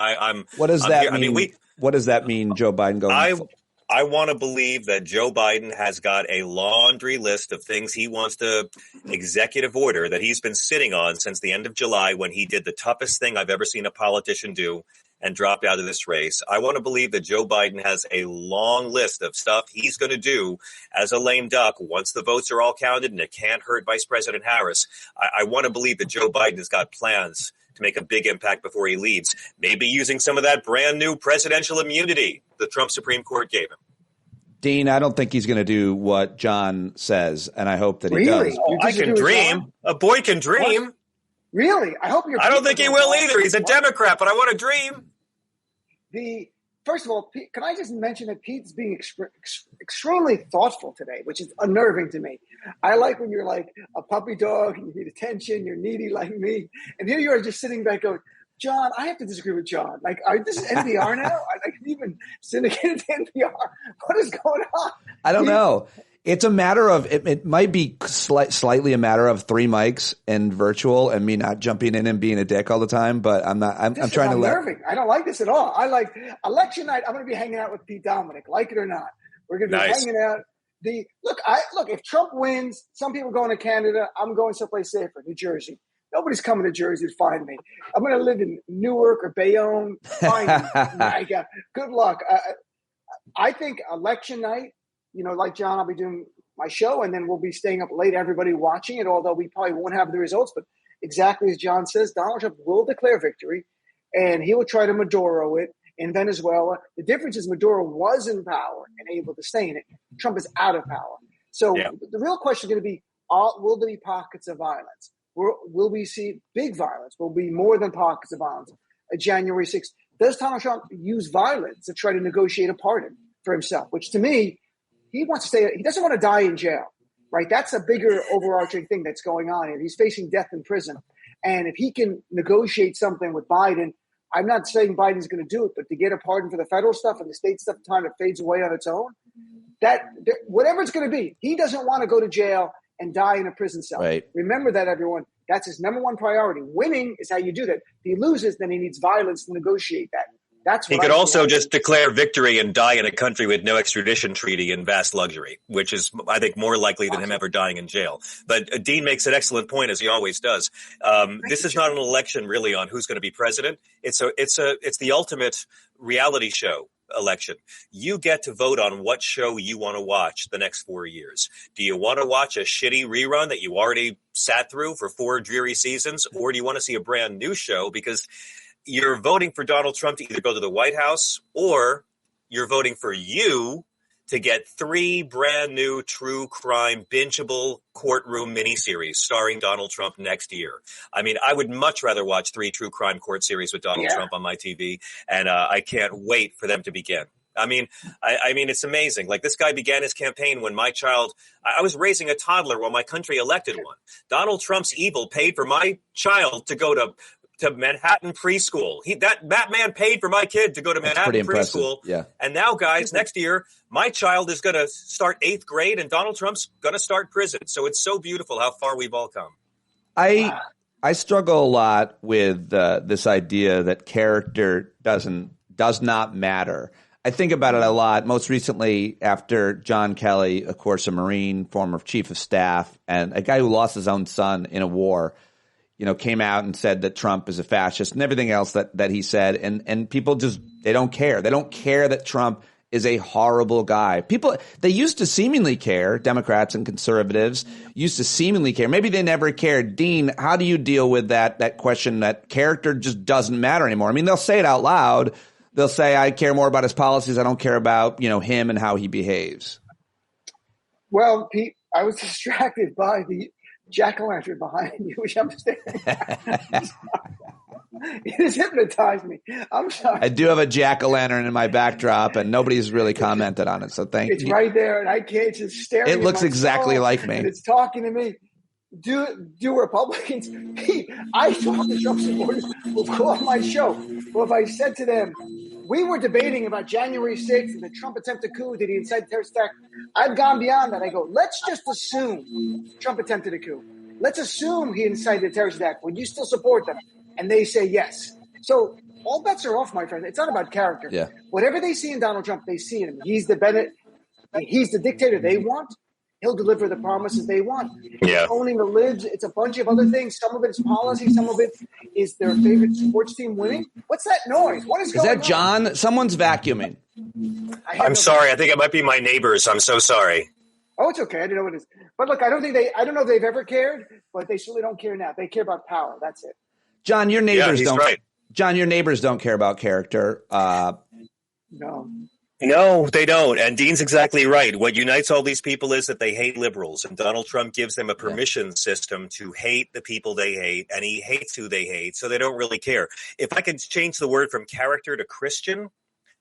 What does that mean? What does that mean, Joe Biden going full? I want to believe that Joe Biden has got a laundry list of things he wants to executive order that he's been sitting on since the end of July when he did the toughest thing I've ever seen a politician do and dropped out of this race. I want to believe that Joe Biden has a long list of stuff he's going to do as a lame duck once the votes are all counted, and it can't hurt Vice President Harris. I want to believe that Joe Biden has got plans to make a big impact before he leaves, maybe using some of that brand new presidential immunity the Trump Supreme Court gave him. Dean, I don't think he's going to do what John says, and I hope that he does. Oh, I can dream. A boy can dream. What? Really? I hope you're. I don't think he will either. He's a Democrat, but I want to dream. First of all, Pete, can I just mention that Pete's being extremely thoughtful today, which is unnerving to me. I like when you're like a puppy dog and you need attention, you're needy like me, and here you are just sitting back going, John, I have to disagree with John. Like, this is NPR now? I can even syndicate to NPR. What is going on? I don't know. It's a matter of it might be slightly a matter of 3 mics and virtual and me not jumping in and being a dick all the time. But I'm not. I'm trying to. Unnerving. I don't like this at all. I like election night. I'm going to be hanging out with Pete Dominic, like it or not. We're going to be hanging out. Look. If Trump wins, some people are going to Canada. I'm going someplace safer, New Jersey. Nobody's coming to Jersey to find me. I'm going to live in Newark or Bayonne. Find me. Good luck. I think election night, like John, I'll be doing my show, and then we'll be staying up late, everybody watching it, although we probably won't have the results. But exactly as John says, Donald Trump will declare victory, and he will try to Maduro it in Venezuela. The difference is Maduro was in power and able to stay in it. Trump is out of power. So the real question is going to be, will there be pockets of violence? Will we see big violence? Will be more than pockets of violence? January 6th. Does Donald Trump use violence to try to negotiate a pardon for himself? Which to me, he wants to stay. He doesn't want to die in jail, right? That's a bigger overarching thing that's going on here. He's facing death in prison. And if he can negotiate something with Biden, I'm not saying Biden's going to do it, but to get a pardon for the federal stuff and the state stuff, time it fades away on its own, whatever it's going to be, he doesn't want to go to jail and die in a prison cell. Right. Remember that, everyone. That's his number one priority. Winning is how you do that. If he loses, then he needs violence to negotiate that. That's what he could I also think. just declare victory and die in a country with no extradition treaty and vast luxury, which is, I think, more likely than him ever dying in jail. But Dean makes an excellent point, as he always does. This is not an election really on who's going to be president. It's the ultimate reality show election. You get to vote on what show you want to watch the next 4 years. Do you want to watch a shitty rerun that you already sat through for 4 dreary seasons, or do you want to see a brand new show? Because you're voting for Donald Trump to either go to the White House, or you're voting for you to get 3 brand new true crime bingeable courtroom miniseries starring Donald Trump next year. I mean, I would much rather watch 3 true crime court series with Donald Trump on my TV, and I can't wait for them to begin. I mean, it's amazing. Like, this guy began his campaign when I was raising a toddler while my country elected one. Donald Trump's evil paid for my child to go to Manhattan preschool. That man paid for my kid to go to Manhattan preschool. Yeah. And now, guys, next year, my child is going to start 8th grade and Donald Trump's going to start prison. So it's so beautiful how far we've all come. I struggle a lot with this idea that character does not matter. I think about it a lot, most recently after John Kelly, of course, a Marine, former chief of staff, and a guy who lost his own son in a war, came out and said that Trump is a fascist and everything else that he said. And people just, they don't care. They don't care that Trump is a horrible guy. They used to seemingly care, Democrats and conservatives used to seemingly care. Maybe they never cared. Dean, how do you deal with that question that character just doesn't matter anymore? I mean, they'll say it out loud. They'll say, I care more about his policies. I don't care about, him and how he behaves. Well, Pete, I was distracted by the jack-o'-lantern behind you, which I'm staring at. It has hypnotized me. I'm sorry. I do have a jack-o'-lantern in my backdrop, and nobody's really commented on it, so thank you. It's right there, and I can't just stare. It looks exactly like me. And it's talking to me. Do Republicans? Pete, I thought the Trump supporters will go on my show. Well, if I said to them, we were debating about January 6th and the Trump attempted coup, did he incite the terrorist attack? I've gone beyond that. I go, let's just assume Trump attempted a coup. Let's assume he incited a terrorist attack. Would you still support them? And they say yes. So all bets are off, my friend. It's not about character. Yeah. Whatever they see in Donald Trump, they see in him. He's the dictator they want. He'll deliver the promises they want. Yeah. It's owning the libs. It's a bunch of other things. Some of it is policy. Some of it is their favorite sports team winning. What's that noise? What is going on? Is that John? Someone's vacuuming. I'm sorry. I think it might be my neighbors. I'm so sorry. Oh, it's okay. I didn't know what it is. But look, I don't know if they've ever cared, but they certainly don't care now. They care about power. That's it. John, your neighbors don't. Right. John, your neighbors don't care about character. No, they don't. And Dean's exactly right. What unites all these people is that they hate liberals. And Donald Trump gives them a permission system to hate the people they hate. And he hates who they hate. So they don't really care. If I could change the word from character to Christian,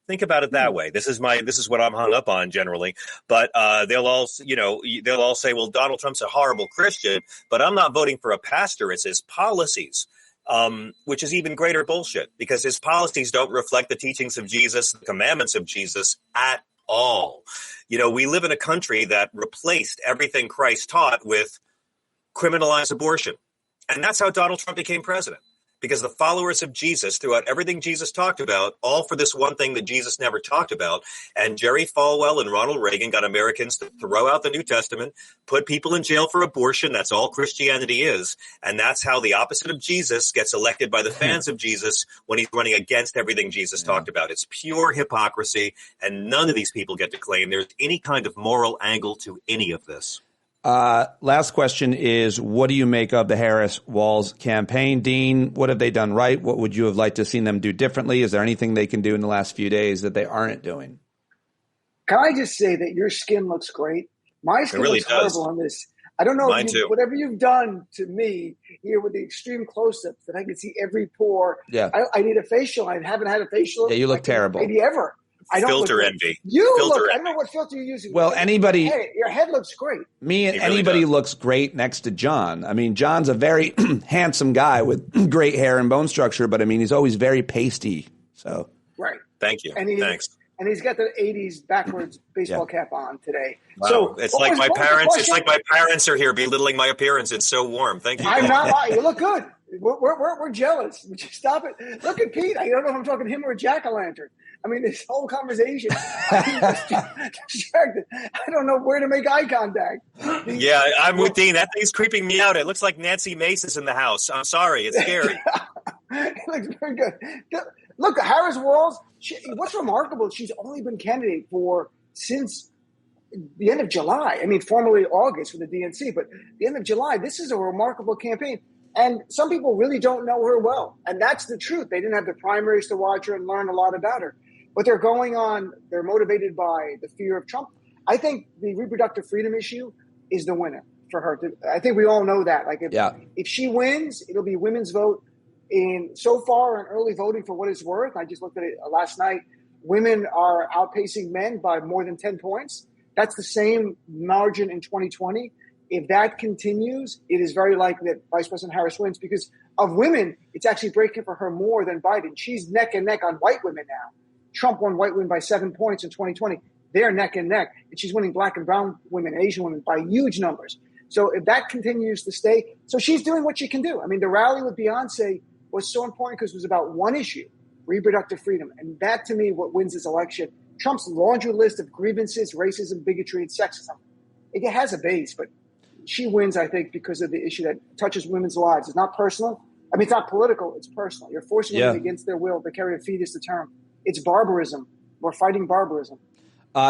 think about it that way. This is what I'm hung up on generally. But they'll all say, well, Donald Trump's a horrible Christian, but I'm not voting for a pastor. It's his policies. Which is even greater bullshit, because his policies don't reflect the teachings of Jesus, the commandments of Jesus at all. We live in a country that replaced everything Christ taught with criminalized abortion. And that's how Donald Trump became president. Because the followers of Jesus, throughout everything Jesus talked about, all for this one thing that Jesus never talked about. And Jerry Falwell and Ronald Reagan got Americans to throw out the New Testament, put people in jail for abortion. That's all Christianity is. And that's how the opposite of Jesus gets elected by the fans of Jesus when he's running against everything Jesus talked about. It's pure hypocrisy. And none of these people get to claim there's any kind of moral angle to any of this. Last question is, what do you make of the Harris-Walz campaign? Dean, what have they done right? What would you have liked to have seen them do differently? Is there anything they can do in the last few days that they aren't doing? Can I just say that your skin looks great? My skin really looks horrible on this. I don't know whatever you've done to me here with the extreme close-ups that I can see every pore. Yeah. I need a facial. I haven't had a facial. Yeah, you look terrible. Maybe ever. I don't filter look envy. I don't know what filter you're using. Well, anybody. Your head looks great. Anybody looks great next to John. I mean, John's a very handsome guy with great hair and bone structure, but I mean, he's always very pasty. So. Right. Thank you. Thanks. And he's got the 80s backwards baseball cap on today. Wow. So it's like my parents. It's like my parents are here belittling my appearance. It's so warm. Thank you. I'm not lying. You look good. We're jealous. Would you stop it? Look at Pete. I don't know if I'm talking to him or a jack-o'-lantern. I mean, this whole conversation, I'm distracted. I don't know where to make eye contact. Yeah, I'm with Dean. That thing's creeping me out. It looks like Nancy Mace is in the house. I'm sorry. It's scary. It looks very good. Look, Harris Walls, what's remarkable, she's only been candidate since the end of July. I mean, formally August for the DNC, but the end of July. This is a remarkable campaign. And some people really don't know her well. And that's the truth. They didn't have the primaries to watch her and learn a lot about her. But they're motivated by the fear of Trump. I think the reproductive freedom issue is the winner for her. I think we all know that. Like if she wins, it'll be women's vote. So far in early voting, for what it's worth, I just looked at it last night, women are outpacing men by more than 10 points. That's the same margin in 2020. If that continues, it is very likely that Vice President Harris wins because of women. It's actually breaking for her more than Biden. She's neck and neck on white women now. Trump won white women by 7 points in 2020. They're neck and neck. And she's winning black and brown women and Asian women by huge numbers. So if that continues to stay, so she's doing what she can do. I mean, the rally with Beyonce was so important because it was about one issue, reproductive freedom. And that, to me, what wins this election. Trump's laundry list of grievances, racism, bigotry, and sexism. It has a base, but she wins, I think, because of the issue that touches women's lives. It's not personal. I mean, it's not political. It's personal. You're forcing women against their will to carry a fetus to term. It's barbarism. We're fighting barbarism.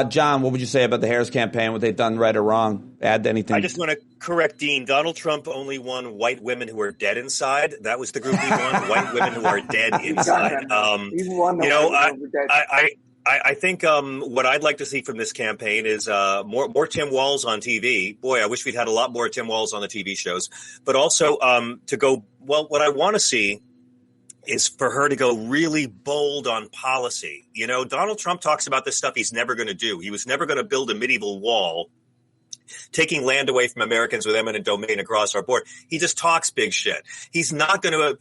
John, what would you say about the Harris campaign, what they've done right or wrong? Add anything? I just want to correct Dean. Donald Trump only won white women who are dead inside. That was the group he won, white women who are dead inside. I think what I'd like to see from this campaign is more Tim Walz on TV. Boy, I wish we'd had a lot more Tim Walz on the TV shows. But also what I want to see is for her to go really bold on policy. You know, Donald Trump talks about this stuff he's never going to do. He was never going to build a medieval wall, taking land away from Americans with eminent domain across our border. He just talks big shit. He's not going to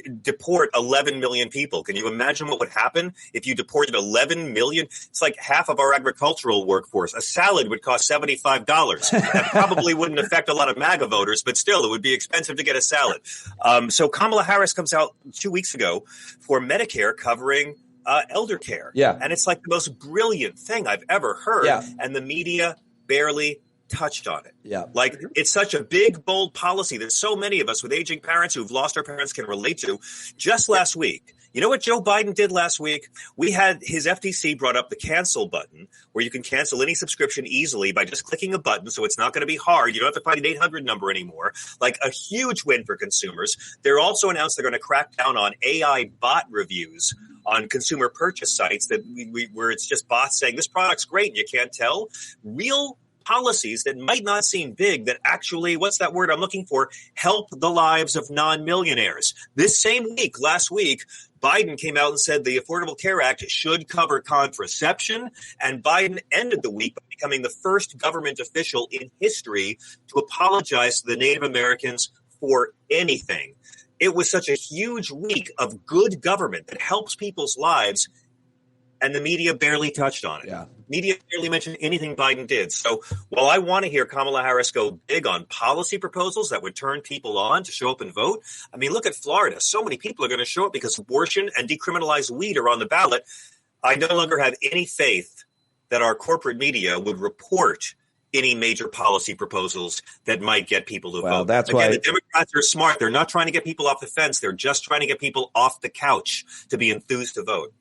deport 11 million people. Can you imagine what would happen if you deported 11 million? It's like half of our agricultural workforce. A salad would cost $75. That probably wouldn't affect a lot of MAGA voters, but still, it would be expensive to get a salad. So Kamala Harris comes out 2 weeks ago for Medicare covering elder care. Yeah. And it's like the most brilliant thing I've ever heard. Yeah. And the media barely touched on it. Yeah. Like, it's such a big, bold policy that so many of us with aging parents who've lost our parents can relate to. Just last week, you know what Joe Biden did last week? We had his FTC brought up the cancel button, where you can cancel any subscription easily by just clicking a button. So it's not going to be hard. You don't have to find an 800 number anymore. Like, a huge win for consumers. They're also announced they're going to crack down on AI bot reviews on consumer purchase sites where it's just bots saying this product's great and you can't tell. Real policies that might not seem big that actually, what's that word I'm looking for, help the lives of non-millionaires. This same week, last week, Biden came out and said the Affordable Care Act should cover contraception, and Biden ended the week by becoming the first government official in history to apologize to the Native Americans for anything. It was such a huge week of good government that helps people's lives, and the media barely touched on it. Yeah. Media barely mentioned anything Biden did. So while I want to hear Kamala Harris go big on policy proposals that would turn people on to show up and vote, I mean, look at Florida. So many people are going to show up because abortion and decriminalized weed are on the ballot. I no longer have any faith that our corporate media would report any major policy proposals that might get people to vote. That's Again, why the Democrats are smart. They're not trying to get people off the fence. They're just trying to get people off the couch to be enthused to vote.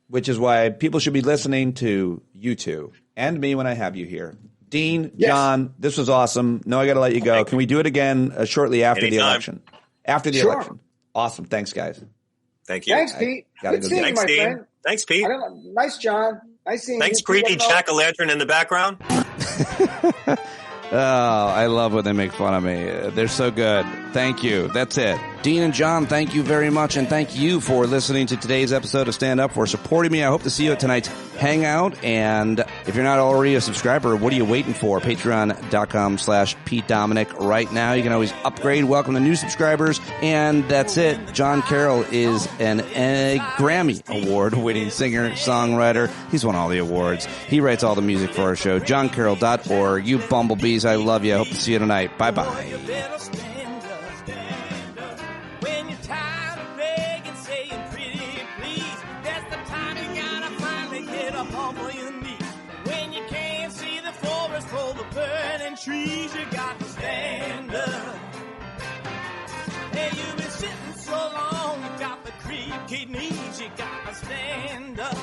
Which is why people should be listening to you two and me when I have you here. Dean, yes. John, this was awesome. No, I got to let you go. Can we do it again shortly after the election? After the election. Awesome. Thanks, guys. Thank you. Thanks, Pete. Good seeing you, my friend. Thanks, Pete. Nice, John. Nice seeing you. Thanks, creepy jack-o'-lantern in the background. Oh, I love when they make fun of me. They're so good. Thank you. That's it. Dean and John, thank you very much, and thank you for listening to today's episode of Stand Up, for supporting me. I hope to see you at tonight's Hangout, and if you're not already a subscriber, what are you waiting for? Patreon.com/Pete Dominic right now. You can always upgrade. Welcome to new subscribers, and that's it. John Carroll is an Grammy Award-winning singer-songwriter. He's won all the awards. He writes all the music for our show. JohnCarroll.org. You bumblebees, I love you. I hope to see you tonight. Bye-bye. you got to stand up. Hey, you've been sitting so long, you got the creaky knees, you got to stand up.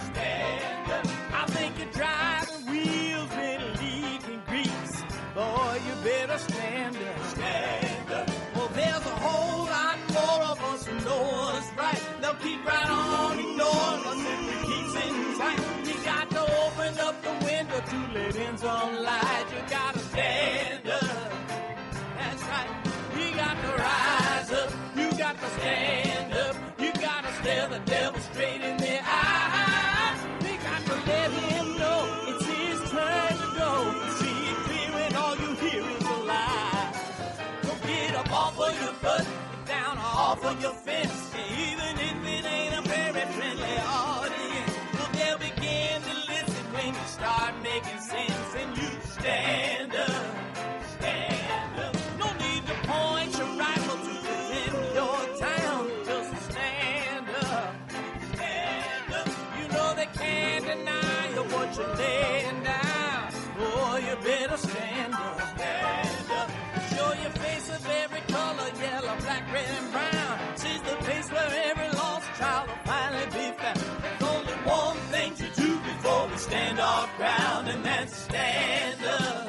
Stand up. I think you're driving wheels been leaking grease. Boy, you better stand up. Stand up. Well, there's a whole lot more of us who know what's right. They'll keep right on ignoring us if we keep sitting tight. You got to open up the window to let in some light. You got to stand up. That's right. You got to rise up. You got to stand up. You got to stare the devil straight in the eye. We got to let him know it's his turn to go. See it clear when all you hear is a lie. So get up off of your butt, get down off of your fence. Even if it ain't a very friendly audience, well, they'll begin to listen when you start making sense. And you stand up. Stand up. No need to point your rifle to defend your town. Just stand up. Stand up. You know they can't deny you what you're laying down. Boy, you better stand up. Stand up. Show your face of every color, yellow, black, red, and brown. She's the place where every lost child will finally be found. There's only one thing to do before we stand our ground, and that's stand up.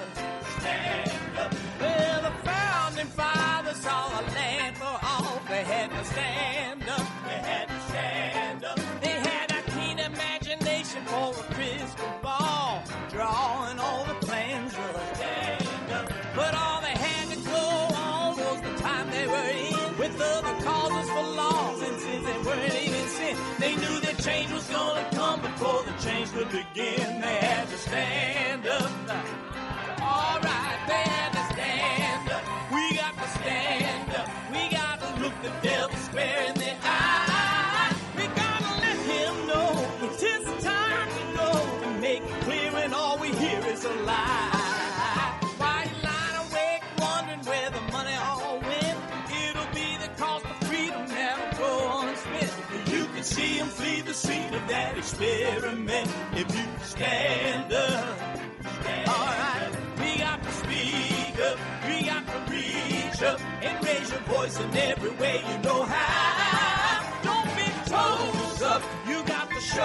Stand up. Well, the founding fathers saw a land for all. They had to stand up. They had to stand up. They had a keen imagination for a crystal ball, drawing all the plans of a stand up. But all they had to go on was the time they were in, with other causes for laws, and since they weren't even sin, they knew that change was gonna come before the change could begin. They had to stand up. All right, they had to stand up. We got to stand up. We got to look the devil square in the eye. We gotta let him know it's his time to go, and make it clear when all we hear is a lie. Why you lying awake wondering where the money all went? It'll be the cost of freedom that'll go unspent. You can see him flee the scene of that experiment if you stand up. All right, we got to speak up, we got to reach up, and raise your voice in every way you know how. Don't be toes up, you got to show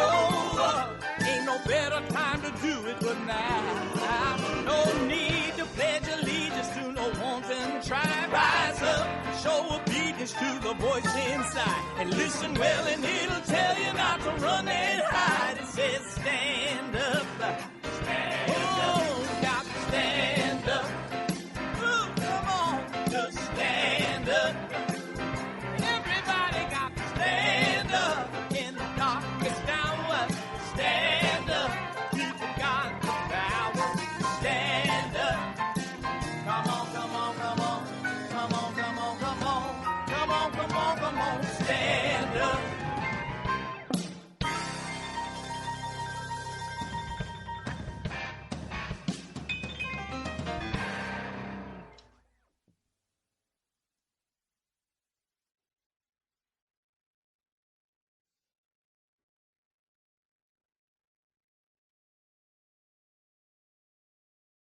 up. Ain't no better time to do it but now. No need to pledge allegiance to no wanton tribe. Rise up, show obedience to the voice inside, and listen well and it'll tell you not to run and hide. It says stand up.